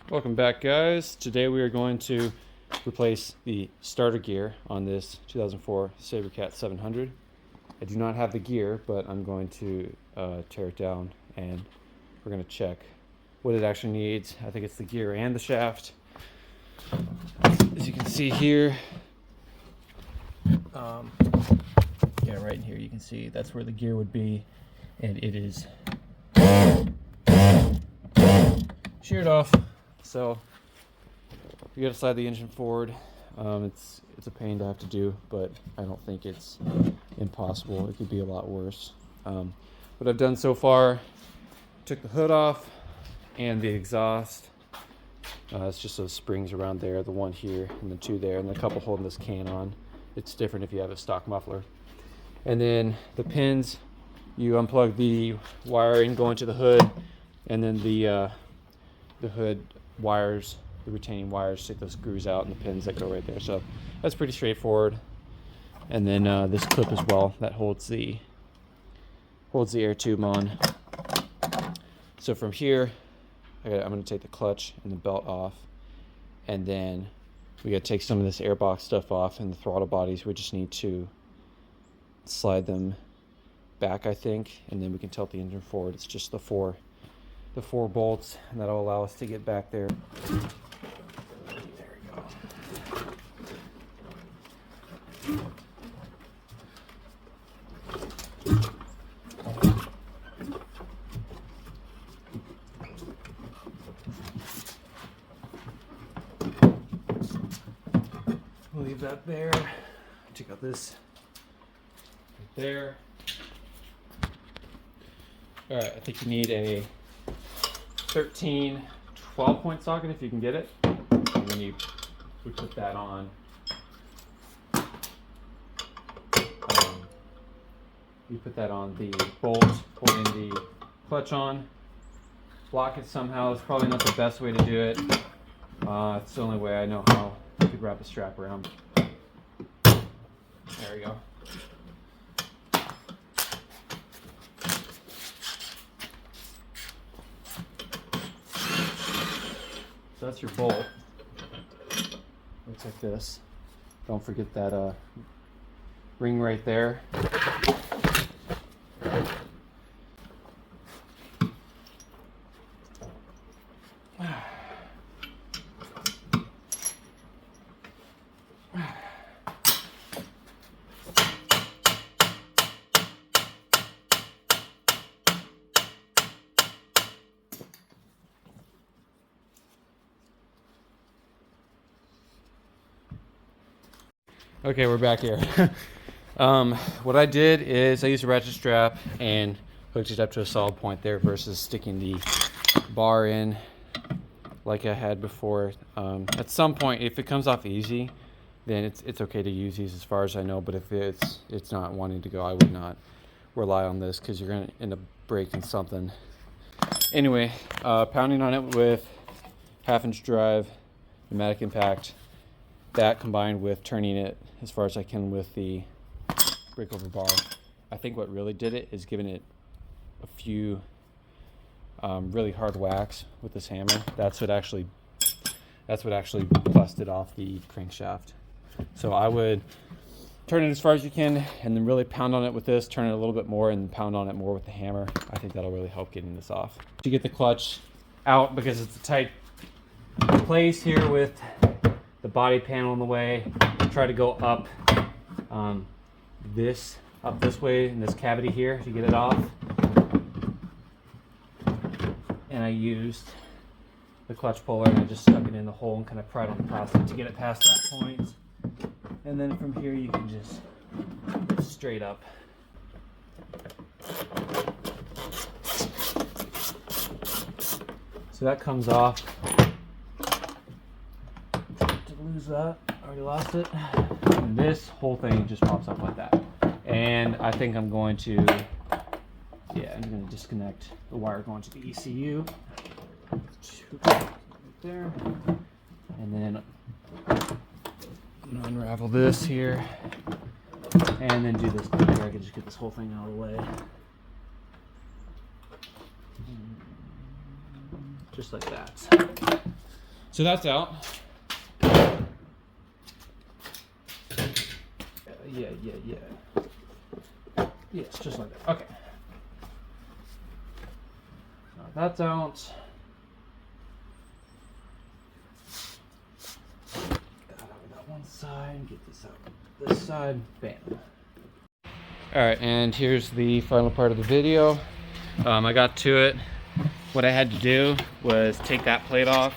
Welcome back, guys. Today we are going to replace the starter gear on this 2004 sabercat 700. I do not have the gear, but I'm going to tear it down and we're going to check what it actually needs. I think it's the gear and the shaft. As you can see here, yeah, right in here you can see that's where the gear would be, and it is sheared off. So you gotta slide the engine forward. It's a pain to have to do, but I don't think it's impossible. It could be a lot worse. What I've done so far, took the hood off and the exhaust. It's just those springs around there, the one here and the two there, and the couple holding this can on. It's different if you have a stock muffler. And then the pins, you unplug the wiring going to the hood, and then the hood wires, the retaining wires, take those screws out and the pins that go right there. So that's pretty straightforward. And then this clip as well that holds the air tube on. So from here, I'm going to take the clutch and the belt off, and then we got to take some of this airbox stuff off, and the throttle bodies we just need to slide them back, I think, and then we can tilt the engine forward. It's just the four bolts, and that'll allow us to get back there. There we go. We'll leave that there. Check out this right there. All right, I think you need a 13, 12-point socket if you can get it, and then we put that on. You put that on the bolt, holding the clutch on. Block it somehow. It's probably not the best way to do it. It's the only way I know how you could wrap the strap around. There we go. So that's your bolt. Looks like this. Don't forget that ring right there. Okay, we're back here. What I did is I used a ratchet strap and hooked it up to a solid point there versus sticking the bar in like I had before. At some point, if it comes off easy, then it's okay to use these as far as I know, but if it's not wanting to go, I would not rely on this because you're going to end up breaking something. Anyway, pounding on it with 1/2-inch drive, pneumatic impact. That combined with turning it as far as I can with the breakover bar, I think what really did it is giving it a few really hard whacks with this hammer. That's what actually busted off the crankshaft. So I would turn it as far as you can, and then really pound on it with this. Turn it a little bit more, and pound on it more with the hammer. I think that'll really help getting this off. To get the clutch out because it's a tight place here with the body panel in the way. Try to go up this way in this cavity here to get it off. And I used the clutch puller and I just stuck it in the hole and kind of pried on the plastic to get it past that point. And then from here you can just straight up. So that comes off. Lose that, already lost it. And this whole thing just pops up like that. And I think I'm going to, I'm going to disconnect the wire going to the ECU. Right there. And then unravel this here. And then do this thing here. I can just get this whole thing out of the way. Just like that. So that's out. Yeah. Yes, just like that. Okay. So that's out. Got one side. Get this out. This side. Bam. All right, and here's the final part of the video. I got to it. What I had to do was take that plate off,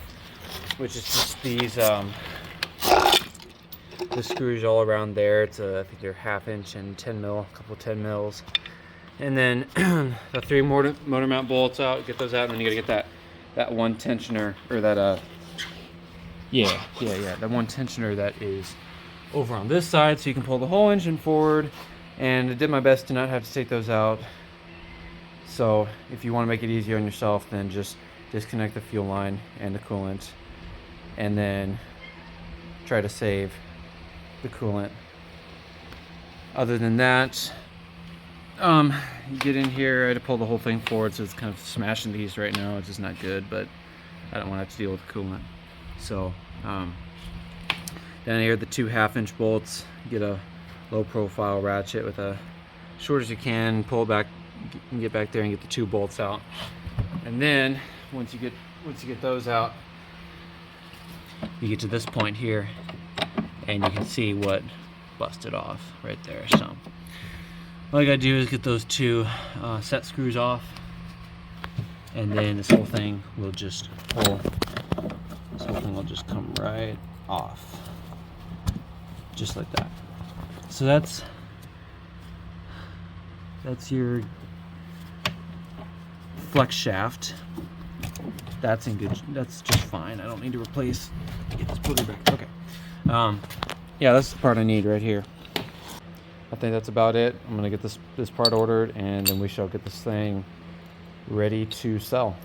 which is just these the screws all around there. It's I think they're 1/2 inch and 10 mil, a couple 10 mils. And then the 3 motor mount bolts out, get those out, and then you gotta get that one tensioner, or that that one tensioner that is over on this side, so you can pull the whole engine forward. And I did my best to not have to take those out. So if you want to make it easier on yourself, then just disconnect the fuel line and the coolant, and then try to save the coolant. Other than that, you get in here. I had to pull the whole thing forward, so it's kind of smashing these right now. It's just not good, but I don't want to have to deal with the coolant. So down here, the 2 1/2 inch bolts. Get a low profile ratchet with a short as you can, pull it back and get back there and get the 2 bolts out. And then once you get those out, you get to this point here and you can see what busted off right there. So all you gotta do is get those 2 set screws off, and then this whole thing will just pull. This whole thing will just come right off, just like that. So that's your flex shaft. That's just fine. I don't need to replace. Get this pulley back. Okay. Yeah, that's the part I need right here. I think that's about it. I'm gonna get this part ordered, and then we shall get this thing ready to sell.